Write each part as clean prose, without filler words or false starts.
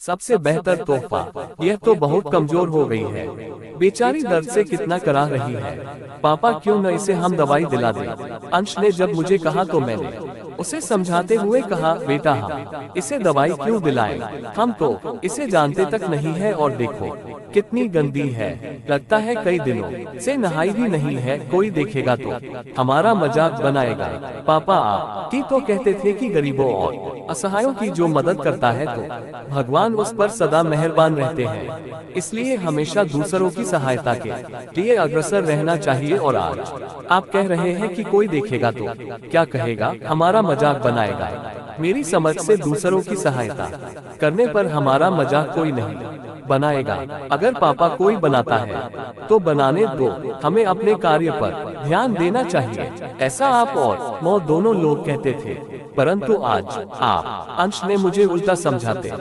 सबसे बेहतर तोहफा। यह तो बहुत कमजोर हो गई है, बेचारी दर्द से कितना करा रही है। पापा क्यों न इसे हम दवाई दिला दें। अंश ने जब मुझे कहा तो मैंने उसे समझाते हुए कहा, बेटा हम इसे दवाई क्यों दिलाएं, हम तो इसे जानते तक नहीं है और देखो कितनी गंदी है, लगता है कई दिनों से नहाई भी नहीं है, कोई देखेगा तो हमारा मजाक बनाएगा। पापा आप ही तो कहते थे कि गरीबों और असहायों की जो मदद करता है तो भगवान उस पर सदा मेहरबान रहते हैं, इसलिए हमेशा दूसरों की सहायता के लिए अग्रसर रहना चाहिए। और आज आप कह रहे हैं कि कोई देखेगा तो क्या कहेगा, हमारा मजाक बनाएगा। मेरी समझ से दूसरों की सहायता करने पर हमारा मजाक कोई नहीं बनाएगा। अगर पापा कोई बनाता है तो बनाने दो, हमें अपने कार्य पर ध्यान देना चाहिए, ऐसा आप और मौ दोनों लोग कहते थे। परंतु आज आप अंश ने मुझे उल्टा समझाते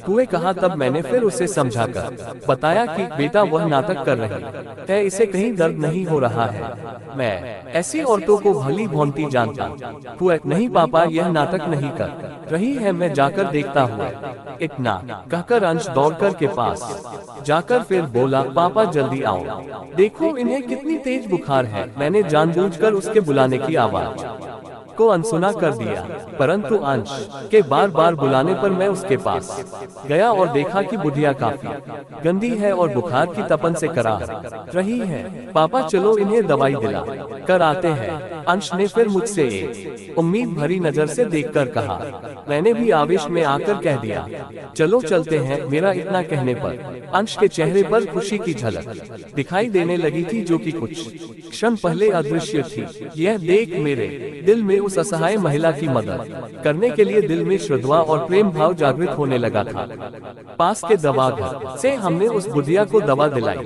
हुए कहा। तब मैंने फिर उसे समझाकर बताया कि बेटा वह नाटक कर रही है, इसे कहीं दर्द नहीं हो रहा है। मैं ऐसी औरतों को भली भांति जानता हूँ। नहीं पापा यह नाटक नहीं कर रही है, मैं जाकर देखता हूँ। इतना कहकर अंश दौड़कर के पास जाकर फिर बोला, पापा जल्दी आओ, देखो इन्हें कितनी तेज बुखार है। मैंने जानबूझकर उसके बुलाने की आवाज को अनसुना कर दिया, परंतु अंश के बार बार बुलाने पर मैं उसके पास गया और देखा कि बुढ़िया काफी गंदी है और बुखार की तपन से करा रही है। पापा चलो इन्हें दवाई दिला कर आते हैं। अंश ने फिर मुझसे एक उम्मीद भरी नजर से देखकर कहा। मैंने भी आवेश में आकर कह दिया, चलो चलते हैं। मेरा इतना कहने पर अंश के चेहरे पर खुशी की झलक दिखाई देने लगी थी, जो कि कुछ क्षण पहले अदृश्य थी। यह देख मेरे दिल में उस असहाय महिला की मदद करने के लिए दिल में श्रद्धा और प्रेम भाव जागृत होने लगा था। पास के दवा घर से हमने उस बुढ़िया को दवा दिलाई।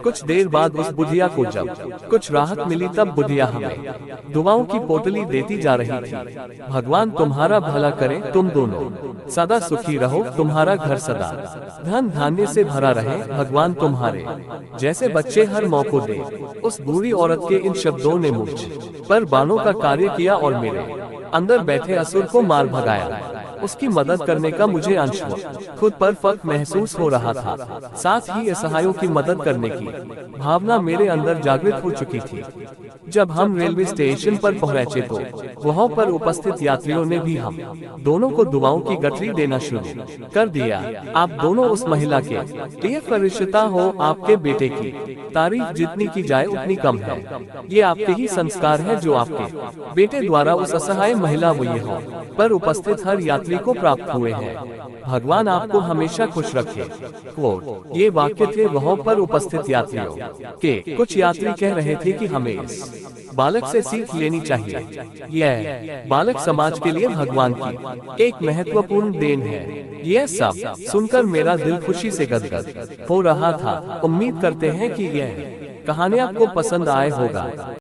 कुछ देर बाद उस बुढ़िया को जब कुछ राहत मिली तब बुढ़िया हमें दुआओं की पोटली देती जा रही थी। भगवान तुम्हारा भला करे, तुम दोनों सदा सुखी रहो, तुम्हारा घर सदा धन धान्य से भरा रहे, भगवान तुम्हारे जैसे बच्चे हर मौको दे। उस बूढ़ी औरत के इन शब्दों ने मुझ पर बाणों का कार्य किया और मेरे अंदर बैठे असुर को मार भगाया। उसकी मदद करने का मुझे अंश खुद पर फख्र महसूस हो रहा था, साथ ही असहायों की मदद करने की भावना मेरे अंदर जागृत हो चुकी थी। जब हम रेलवे स्टेशन पर पहुंचे तो वहां पर उपस्थित यात्रियों ने भी हम दोनों को दुआओं की गठरी देना शुरू कर दिया। आप दोनों उस महिला के लिए फरिश्ता हो, आपके बेटे की तारीफ जितनी की जाए उतनी कम है। ये आपके ही संस्कार है जो आपके बेटे द्वारा उस असहाय महिला वही पर उपस्थित हर यात्री को प्राप्त हुए हैं। भगवान आपको हमेशा खुश रखे। ये वाक्य थे वहां पर उपस्थित यात्रियों के। कुछ यात्री कह रहे थे कि हमें इस बालक से सीख लेनी चाहिए। यह बालक समाज के लिए भगवान की एक महत्वपूर्ण देन है। यह सब सुनकर मेरा दिल खुशी से गदगद हो रहा था। उम्मीद करते हैं कि यह कहानी आपको पसंद आए होगा।